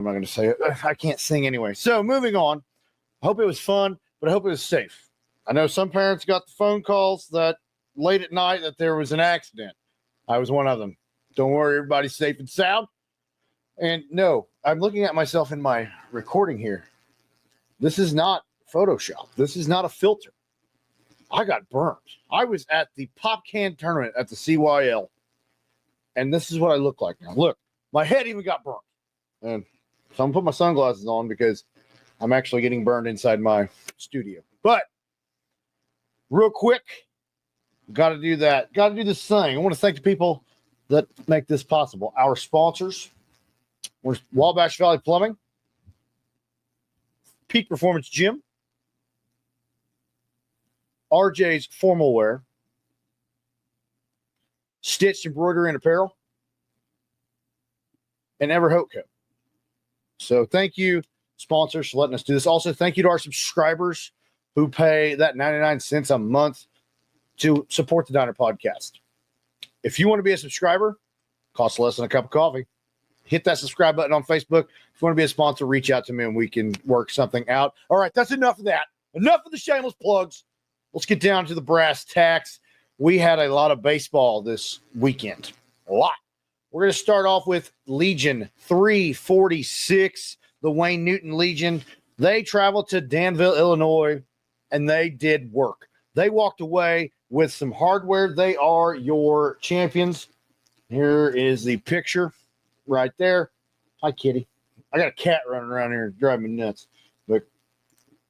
I'm not going to say it. I can't sing anyway. So moving on. I hope it was fun, but I hope it was safe. I know some parents got the phone calls that late at night that there was an accident. I was one of them. Don't worry, everybody's safe and sound. And no, I'm looking at myself in my recording here. This is not Photoshop. This is not a filter. I got burnt. I was at the pop can tournament at the CYL. And this is what I look like now. Look, my head even got burnt. And so I'm going to put my sunglasses on because I'm actually getting burned inside my studio. But real quick, got to do that. Got to do this thing. I want to thank the people that make this possible. Our sponsors were Wabash Valley Plumbing, Peak Performance Gym, RJs Formalwear, Stitched Embroidery and Apparel, and Haute Co. So thank you, sponsors, for letting us do this. Also, thank you to our subscribers who pay that 99 cents a month to support the Diner Podcast. If you want to be a subscriber, costs less than a cup of coffee. Hit that subscribe button on Facebook. If you want to be a sponsor, reach out to me and we can work something out. All right, that's enough of that. Enough of the shameless plugs. Let's get down to the brass tacks. We had a lot of baseball this weekend. A lot. We're going to start off with Legion 346, the Wayne Newton Legion. They traveled to Danville, Illinois, and they did work. They walked away with some hardware. They are your champions. Here is the picture right there. Hi, kitty. I got a cat running around here driving me nuts. But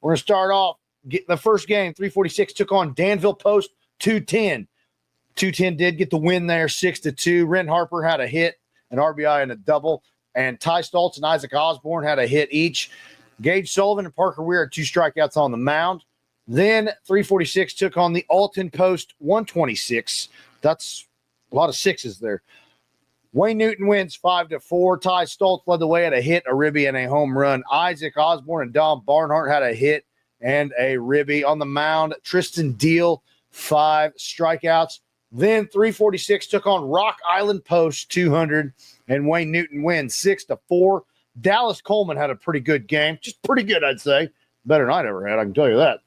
we're going to start off. Get the first game, 346 took on Danville Post 210. 210 did get the win there, 6-2. Ren Harper had a hit, an RBI, and a double. And Ty Stoltz and Isaac Osborne had a hit each. Gage Sullivan and Parker Weir had 2 strikeouts on the mound. Then 346 took on the Alton Post 126. That's a lot of sixes there. Wayne Newton wins 5-4. Ty Stoltz led the way, had a hit, a ribby, and a home run. Isaac Osborne and Dom Barnhart had a hit and a ribby. On the mound, Tristan Deal, 5 strikeouts. Then 346 took on Rock Island Post 200, and Wayne Newton wins 6-4. Dallas Coleman had a pretty good game. Just pretty good, I'd say. Better than I'd ever had, I can tell you that.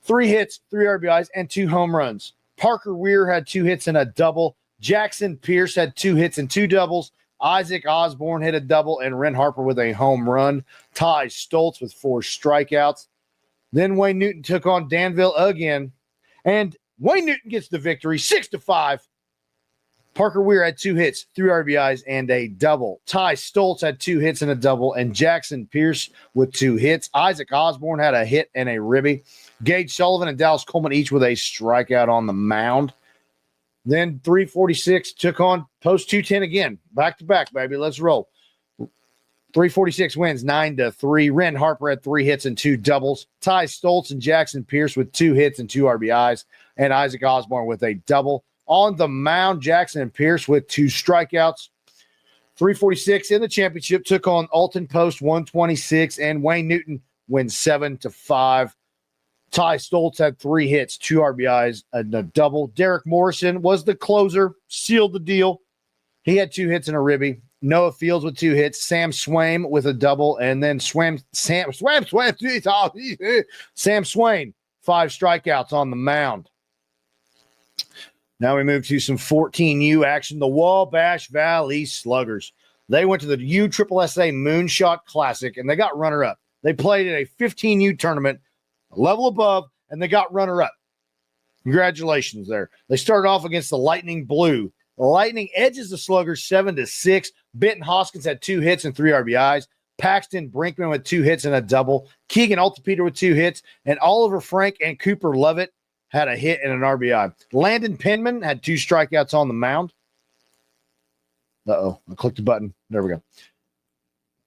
3 hits, 3 RBIs, and 2 home runs. Parker Weir had 2 hits and a double. Jackson Pierce had 2 hits and 2 doubles. Isaac Osborne hit a double, and Ren Harper with a home run. Ty Stoltz with 4 strikeouts. Then Wayne Newton took on Danville again, and Wayne Newton gets the victory, 6-5. Parker Weir had 2 hits, 3 RBIs, and a double. Ty Stoltz had 2 hits and a double, and Jackson Pierce with 2 hits. Isaac Osborne had a hit and a ribby. Gage Sullivan and Dallas Coleman each with a strikeout on the mound. Then 346 took on Post 210 again. Back-to-back, baby. Let's roll. 346 wins 9-3. Ren Harper had 3 hits and 2 doubles. Ty Stoltz and Jackson Pierce with 2 hits and 2 RBIs, and Isaac Osborne with a double. On the mound, Jackson and Pierce with 2 strikeouts. 346 in the championship took on Alton Post 126, and Wayne Newton wins 7-5. Ty Stoltz had 3 hits, 2 RBIs, and a double. Derek Morrison was the closer, sealed the deal. He had 2 hits and a ribby. Noah Fields with 2 hits. Sam Swain with a double, and then Sam Swain, 5 strikeouts on the mound. Now we move to some 14U action. The Wabash Valley Sluggers. They went to the USSSA Moonshot Classic, and they got runner-up. They played in a 15U tournament, a level above, and they got runner-up. Congratulations there. They started off against the Lightning Blue. The Lightning edges the Sluggers 7-6. Benton Hoskins had 2 hits and 3 RBIs. Paxton Brinkman with 2 hits and a double. Keegan Altapeter with 2 hits. And Oliver Frank and Cooper Lovett had a hit and an RBI. Landon Penman had 2 strikeouts on the mound. Uh-oh, I clicked the button. There we go.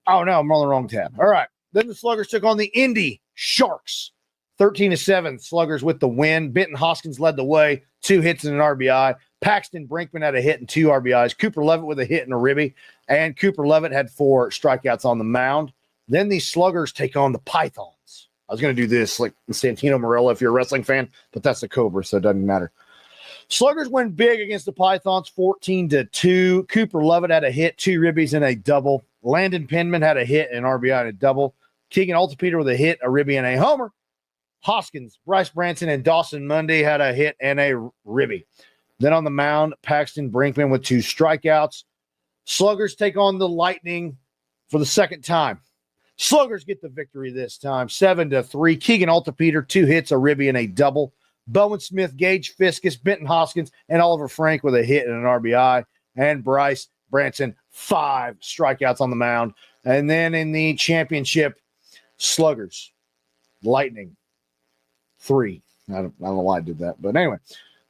Oh, no, I'm on the wrong tab. All right. Then the Sluggers took on the Indy Sharks. 13-7, Sluggers with the win. Benton Hoskins led the way, 2 hits and an RBI. Paxton Brinkman had a hit and 2 RBIs. Cooper Levitt with a hit and a ribby. And Cooper Levitt had 4 strikeouts on the mound. Then the Sluggers take on the Pythons. I was going to do this like Santino Marella if you're a wrestling fan, but that's the Cobra, so it doesn't matter. Sluggers win big against the Pythons, 14-2. Cooper Levitt had a hit, 2 ribbies, and a double. Landon Penman had a hit, an RBI, and a double. Keegan Altapeter with a hit, a ribby, and a homer. Hoskins, Bryce Branson, and Dawson Mundy had a hit and a ribby. Then on the mound, Paxton Brinkman with 2 strikeouts. Sluggers take on the Lightning for the second time. Sluggers get the victory this time, 7-3. Keegan Altapeter, 2 hits, a ribby, and a double. Bowen Smith, Gage Fiskus, Benton Hoskins, and Oliver Frank with a hit and an RBI. And Bryce Branson, 5 strikeouts on the mound. And then in the championship, Sluggers, Lightning, 3. I don't know why I did that. But anyway,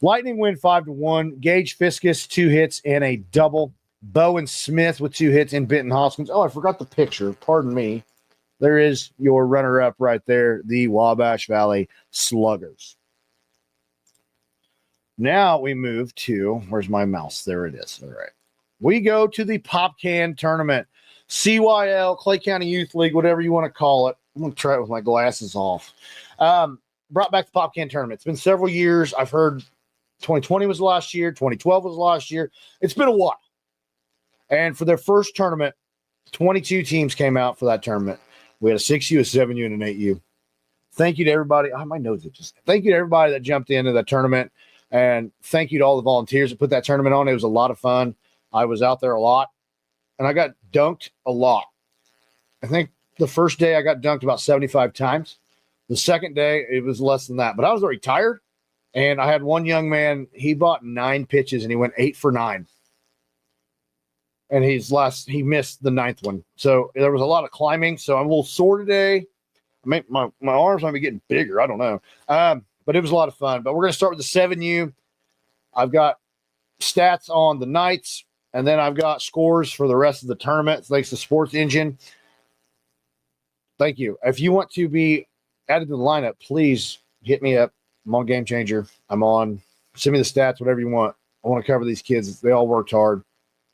Lightning win 5-1. Gage Fiskus, 2 hits and a double. Bowen Smith with 2 hits and Benton Hoskins. Oh, I forgot the picture. Pardon me. There is your runner-up right there, the Wabash Valley Sluggers. Now we move to, where's my mouse? There it is. All right. We go to the Pop Can Tournament. CYL, Clay County Youth League, whatever you want to call it. I'm going to try it with my glasses off. Brought back the Pop Can Tournament. It's been several years. I've heard 2020 was last year. 2012 was last year. It's been a while. And for their first tournament, 22 teams came out for that tournament. We had a 6U, a 7U, and an 8U. Thank you to everybody. My nose itches. Thank you to everybody that jumped into that tournament. And thank you to all the volunteers that put that tournament on. It was a lot of fun. I was out there a lot. And I got dunked a lot. I think the first day I got dunked about 75 times. The second day, it was less than that. But I was already tired. And I had one young man, he bought 9 pitches, and he went 8 for 9. And he missed the 9th one. So there was a lot of climbing. So I'm a little sore today. My arms might be getting bigger. I don't know. But it was a lot of fun. But we're going to start with the 7U. I've got stats on the Knights, and then I've got scores for the rest of the tournament. Thanks to Sports Engine. Thank you. If you want to be added to the lineup, please hit me up. I'm on Game Changer. I'm on. Send me the stats, whatever you want. I want to cover these kids. They all worked hard.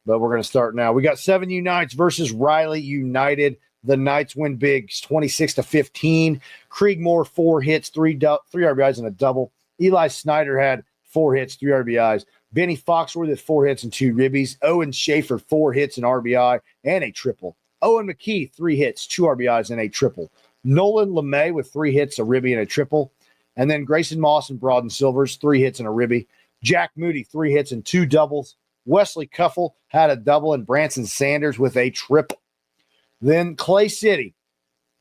But we're going to start now. We got 7U Knights versus Riley United. The Knights win big, 26-15. Kriegmore, 4 hits, 3 RBIs, and a double. Eli Snyder had 4 hits, 3 RBIs. Benny Foxworth had 4 hits and 2 ribbies. Owen Schaefer, 4 hits, an RBI, and a triple. Owen McKee, 3 hits, 2 RBIs, and a triple. Nolan LeMay with 3 hits, a ribby, and a triple. And then Grayson Moss and Broaden Silvers, 3 hits and a ribby. Jack Moody, 3 hits and 2 doubles. Wesley Cuffle had a double, and Branson Sanders with a triple. Then Clay City.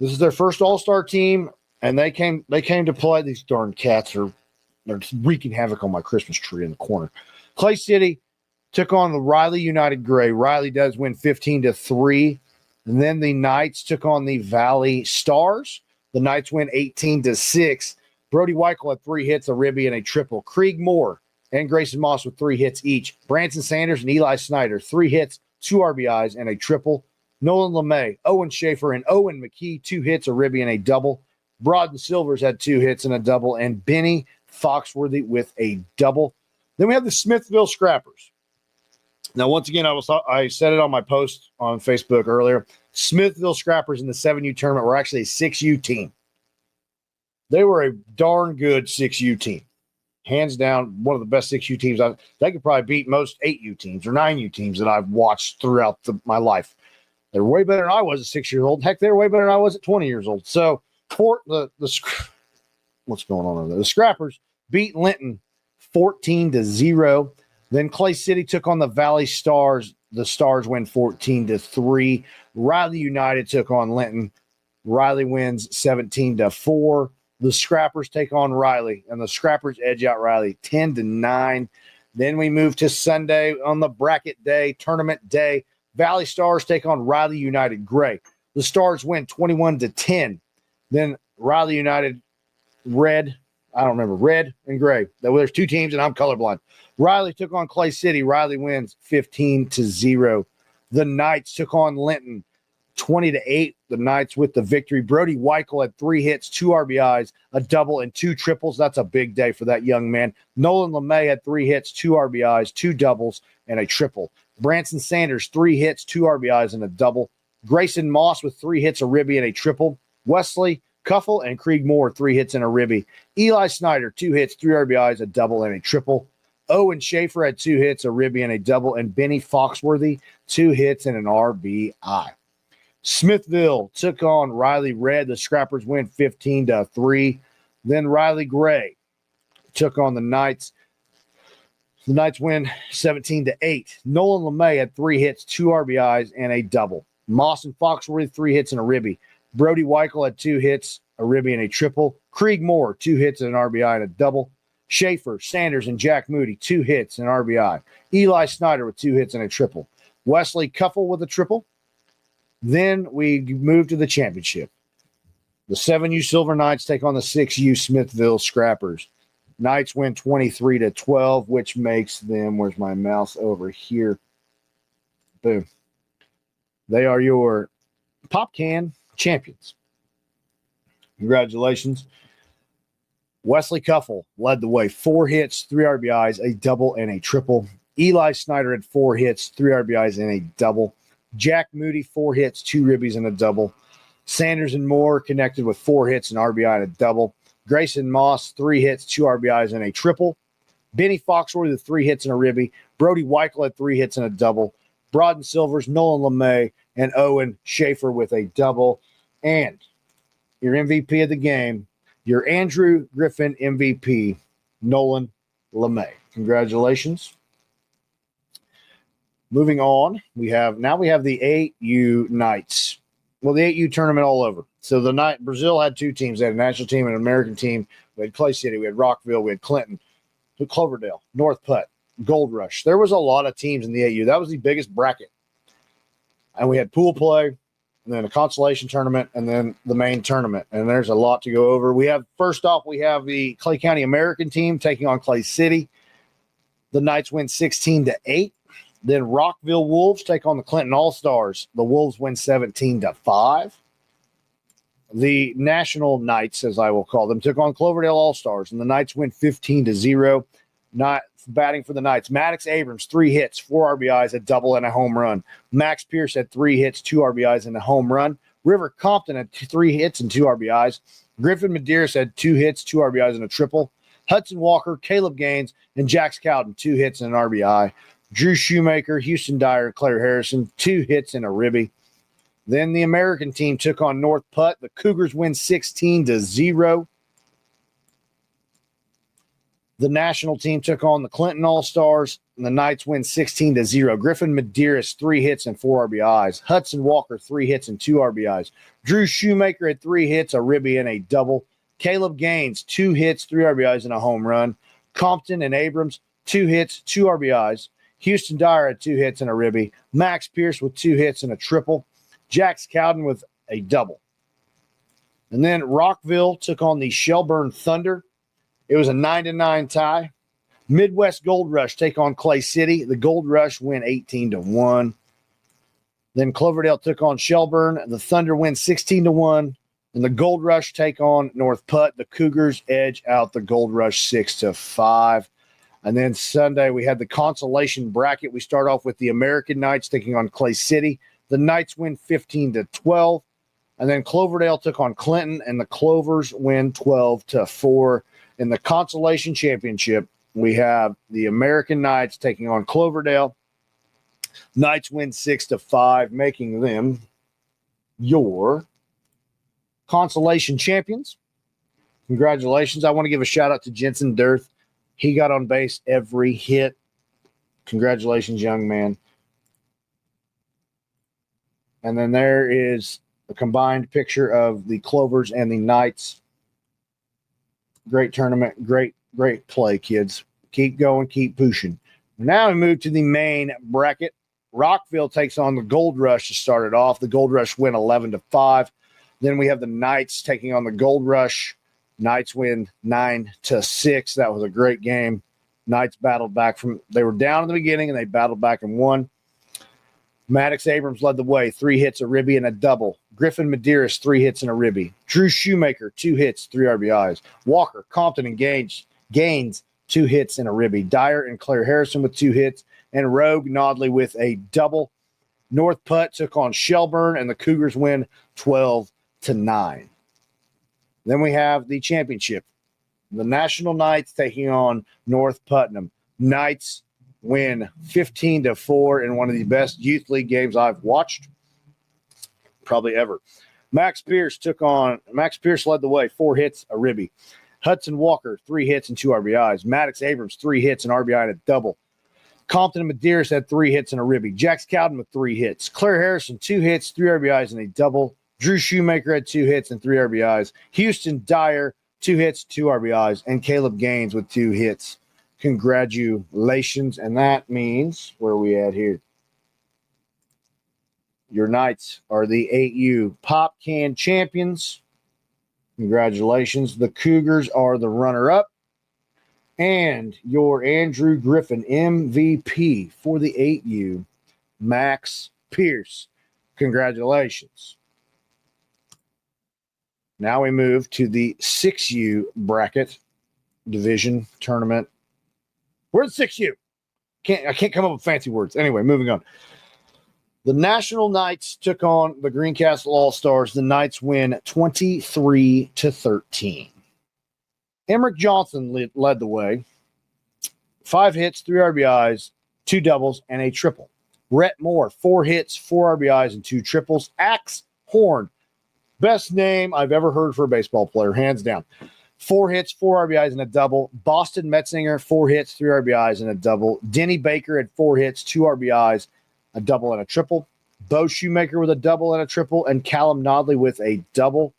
This is their first all-star team, and they came to play. These darn cats they're wreaking havoc on my Christmas tree in the corner. Clay City took on the Riley United Gray. Riley does win 15-3. And then the Knights took on the Valley Stars. The Knights win 18-6. Brody Weichel had 3 hits, a ribby, and a triple. Krieg Moore and Grayson Moss with 3 hits each. Branson Sanders and Eli Snyder, 3 hits, 2 RBIs, and a triple. Nolan LeMay, Owen Schaefer, and Owen McKee, 2 hits, a ribby, and a double. Broaden Silvers had 2 hits and a double, and Benny Foxworthy with a double. Then we have the Smithville Scrappers. Now, once again, I said it on my post on Facebook earlier. Smithville Scrappers in the 7U tournament were actually a 6U team. They were a darn good 6U team. Hands down, one of the best 6U teams. They could probably beat most 8U teams or 9U teams that I've watched throughout my life. They're way better than I was at 6 years old. Heck, they were way better than I was at 20 years old. So, for what's going on over there? The Scrappers beat Linton 14-0. Then Clay City took on the Valley Stars. The Stars win 14-3. Riley United took on Linton. Riley wins 17-4. The Scrappers take on Riley, and the Scrappers edge out Riley 10-9. Then we move to Sunday on the bracket day, tournament day. Valley Stars take on Riley United Gray. The Stars win 21-10. Then Riley United red and gray. There's 2 teams, and I'm colorblind. Riley took on Clay City. Riley wins 15-0. The Knights took on Linton 20-8. The Knights with the victory. Brody Weichel had 3 hits, 2 RBIs, a double, and 2 triples. That's a big day for that young man. Nolan LeMay had 3 hits, 2 RBIs, 2 doubles, and a triple. Branson Sanders, 3 hits, 2 RBIs, and a double. Grayson Moss with 3 hits, a ribby, and a triple. Wesley Cuffle and Krieg Moore, 3 hits and a ribby. Eli Snyder, 2 hits, 3 RBIs, a double, and a triple. Owen Schaefer had 2 hits, a ribby, and a double. And Benny Foxworthy, 2 hits and an RBI. Smithville took on Riley Red. The Scrappers win 15-3. Then Riley Gray took on the Knights. The Knights win 17-8. Nolan LeMay had 3 hits, 2 RBIs, and a double. Moss and Foxworthy, 3 hits and a ribby. Brody Weichel had 2 hits, a ribby, and a triple. Krieg Moore, 2 hits and an RBI and a double. Schaefer, Sanders, and Jack Moody, 2 hits and an RBI. Eli Snyder with 2 hits and a triple. Wesley Cuffle with a triple. Then we move to the championship. The 7U Silver Knights take on the 6U Smithville Scrappers. Knights win 23-12, which makes them, where's my mouse over here? Boom. They are your Pop Can champions. Congratulations. Wesley Cuffle led the way. 4 hits, 3 RBIs, a double, and a triple. Eli Snyder had 4 hits, 3 RBIs, and a double. Jack Moody, 4 hits, 2 ribbies, and a double. Sanders and Moore connected with 4 hits, an RBI, and a double. Grayson Moss, 3 hits, 2 RBIs, and a triple. Benny Foxworthy with 3 hits and a ribby. Brody Weichel had 3 hits and a double. Broaden Silvers, Nolan LeMay, and Owen Schaefer with a double. And your MVP of the game, your Andrew Griffin MVP, Nolan LeMay. Congratulations. Moving on, we have the 8U Knights. Well, the 8U tournament all over. So the night Brazil had 2 teams. They had a national team and an American team. We had Clay City, we had Rockville, we had Clinton, Cloverdale, North Putt, Gold Rush. There was a lot of teams in the 8U. That was the biggest bracket. And we had pool play, and then a consolation tournament, and then the main tournament. And there's a lot to go over. First off, we have the Clay County American team taking on Clay City. The Knights win 16-8. Then Rockville Wolves take on the Clinton All-Stars. The Wolves win 17-5. The National Knights, as I will call them, took on Cloverdale All-Stars, and the Knights win 15-0. Not batting for the Knights. Maddox Abrams, 3 hits, 4 RBIs, a double, and a home run. Max Pierce had 3 hits, 2 RBIs, and a home run. River Compton had 3 hits and 2 RBIs. Griffin Medeiros had 2 hits, 2 RBIs, and a triple. Hudson Walker, Caleb Gaines, and Jax Cowden, 2 hits and an RBI. Drew Shoemaker, Houston Dyer, Claire Harrison, 2 hits and a ribby. Then the American team took on North Putt. The Cougars win 16-0. The national team took on the Clinton All-Stars, and the Knights win 16-0. Griffin Medeiros, 3 hits and 4 RBIs. Hudson Walker, 3 hits and 2 RBIs. Drew Shoemaker had 3 hits, a ribby, and a double. Caleb Gaines, 2 hits, 3 RBIs, and a home run. Compton and Abrams, 2 hits, 2 RBIs. Houston Dyer had 2 hits and a ribby. Max Pierce with 2 hits and a triple. Jax Cowden with a double. And then Rockville took on the Shelburne Thunder. It was a 9-9 tie. Midwest Gold Rush take on Clay City. The Gold Rush win 18-1. Then Cloverdale took on Shelburne. The Thunder win 16-1. And the Gold Rush take on North Putt. The Cougars edge out the Gold Rush 6-5. And then Sunday, we had the consolation bracket. We start off with the American Knights taking on Clay City. The Knights win 15-12. And then Cloverdale took on Clinton, and the Clovers win 12-4. In the consolation championship, we have the American Knights taking on Cloverdale. Knights win 6-5, making them your consolation champions. Congratulations. I want to give a shout out to Jensen Dirth. He got on base every hit. Congratulations, young man. And then there is a combined picture of the Clovers and the Knights. Great tournament. Great play, kids. Keep going. Keep pushing. Now we move to the main bracket. Rockville takes on the Gold Rush to start it off. The Gold Rush win 11-5. Then we have the Knights taking on the Gold Rush. Knights win 9-6. That was a great game. Knights battled back they were down in the beginning, and they battled back and won. Maddox Abrams led the way, 3 hits, a ribby, and a double. Griffin Medeiros, 3 hits and a ribby. Drew Shoemaker, 2 hits, 3 RBIs. Walker, Compton, and Gaines, 2 hits and a ribby. Dyer and Claire Harrison with 2 hits, and Rogue Nodley with a double. North Putt took on Shelburne, and the Cougars win 12-9. Then we have the championship. The National Knights taking on North Putnam. Knights win 15-4 in one of the best youth league games I've watched. probably ever. Max Pierce led the way, 4 hits, a ribby. Hudson Walker, 3 hits and 2 RBIs. Maddox Abrams, 3 hits, an RBI and a double. Compton and Medeiros had 3 hits and a ribby. Jax Cowden with 3 hits. Claire Harrison, 2 hits, 3 RBIs and a double. Drew Shoemaker had 2 hits and 3 RBIs. Houston Dyer, 2 hits, 2 RBIs. And Caleb Gaines with 2 hits. Congratulations. And that means, where are we at here? Your Knights are the 8U Pop Can champions. Congratulations. The Cougars are the runner-up. And your Andrew Griffin MVP for the 8U, Max Pierce. Congratulations. Now we move to the 6U bracket division tournament. Where's 6U? I can't come up with fancy words. Anyway, moving on. The National Knights took on the Greencastle All-Stars. The Knights win 23-13. Emmerich Johnson led the way. 5 hits, 3 RBIs, 2 doubles, and a triple. Rhett Moore, 4 hits, 4 RBIs, and 2 triples. Axe Horn, best name I've ever heard for a baseball player, hands down. 4 hits, 4 RBIs, and a double. Boston Metzinger, 4 hits, 3 RBIs, and a double. Denny Baker had 4 hits, 2 RBIs, a double, and a triple. Bo Shoemaker with a double and a triple, and Callum Nodley with a double.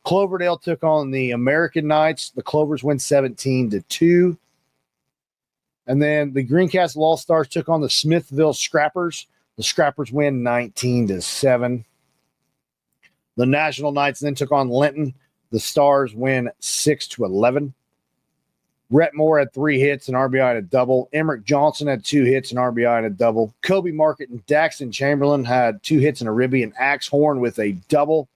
Cloverdale took on the American Knights. The Clovers win 17-2. And then the Greencastle All-Stars took on the Smithville Scrappers. The Scrappers win 19-7. The National Knights then took on Linton. The Stars win 6-11. Rhett Moore had 3 hits, an RBI, and a double. Emmerich Johnson had 2 hits, an RBI, and a double. Kobe Market and Daxton Chamberlain had 2 hits and a ribby, and Axe Horn with a double.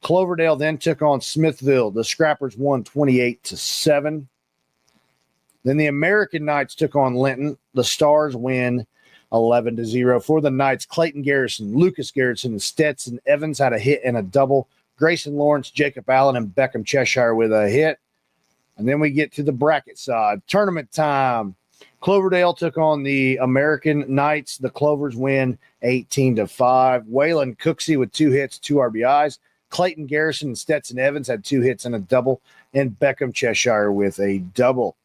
Cloverdale then took on Smithville. The Scrappers won 28-7. Then the American Knights took on Linton. The Stars win 11-0. For the Knights, Clayton Garrison, Lucas Garrison, and Stetson Evans had a hit and a double. Grayson Lawrence, Jacob Allen, and Beckham Cheshire with a hit. And then we get to the bracket side. Tournament time. Cloverdale took on the American Knights. The Clovers win 18-5. Waylon Cooksey with 2 hits, 2 RBIs. Clayton Garrison and Stetson Evans had 2 hits and a double. And Beckham Cheshire with a double.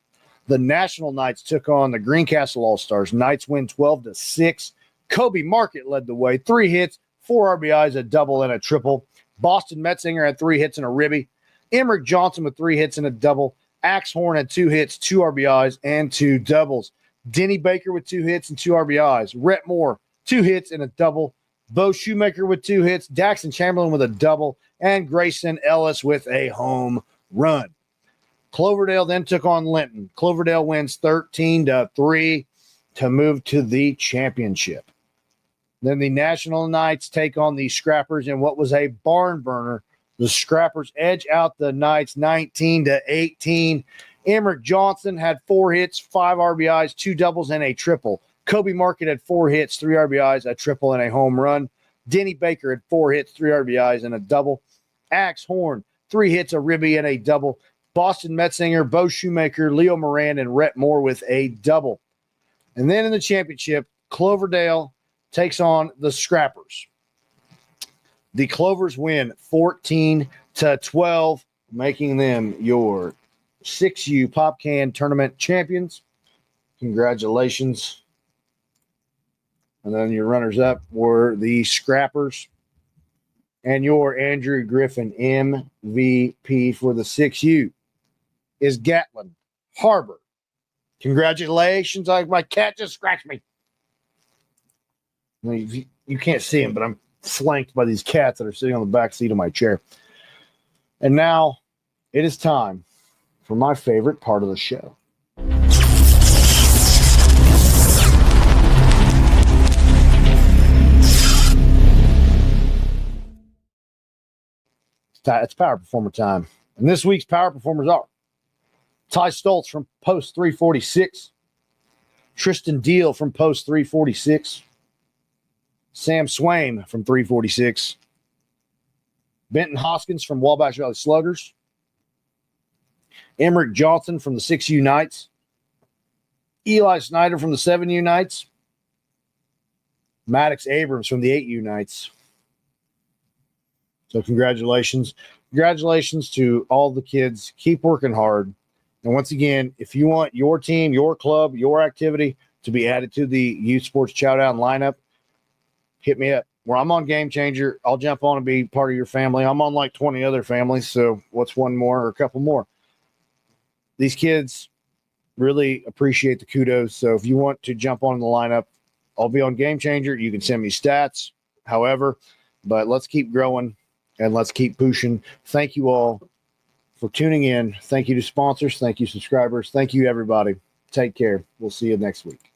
The National Knights took on the Greencastle All-Stars. Knights win 12-6. Kobe Market led the way. 3 hits, 4 RBIs, a double, and a triple. Boston Metzinger had 3 hits and a ribby. Emmerich Johnson with 3 hits and a double. Axe Horn had 2 hits, 2 RBIs, and 2 doubles. Denny Baker with 2 hits and 2 RBIs. Rhett Moore, 2 hits and a double. Bo Shoemaker with 2 hits. Daxton Chamberlain with a double. And Grayson Ellis with a home run. Cloverdale then took on Linton. Cloverdale wins 13-3 to move to the championship. Then the National Knights take on the Scrappers in what was a barn burner. The Scrappers edge out the Knights 19-18. Emmerich Johnson had 4 hits, 5 RBIs, 2 doubles, and a triple. Kobe Market had 4 hits, 3 RBIs, a triple, and a home run. Denny Baker had 4 hits, 3 RBIs, and a double. Axe Horn, 3 hits, a ribby, and a double. Boston Metzinger, Bo Shoemaker, Leo Moran, and Rhett Moore with a double. And then in the championship, Cloverdale takes on the Scrappers. The Clovers win 14-12, making them your 6U Pop Can Tournament champions. Congratulations. And then your runners-up were the Scrappers. And your Andrew Griffin MVP for the 6U is Gatlin Harbor. Congratulations. My cat just scratched me. You can't see him, but I'm flanked by these cats that are sitting on the back seat of my chair. And now it is time for my favorite part of the show. It's Power Performer time. And this week's Power Performers are Ty Stoltz from Post 346, Tristan Deal from Post 346, Sam Swaim from 346, Benton Hoskins from Wabash Valley Sluggers, Emmerich Johnson from the 6U Knights, Eli Snyder from the 7U Knights, Maddox Abrams from the 8U Knights, So congratulations. Congratulations to all the kids. Keep working hard. And once again, if you want your team, your club, your activity to be added to the Youth Sports Chowdown lineup, hit me up. Where I'm on Game Changer, I'll jump on and be part of your family. I'm on like 20 other families, so what's one more or a couple more? These kids really appreciate the kudos. So if you want to jump on the lineup, I'll be on Game Changer. You can send me stats, however, but let's keep growing and let's keep pushing. Thank you all for tuning in. Thank you to sponsors. Thank you, subscribers. Thank you, everybody. Take care. We'll see you next week.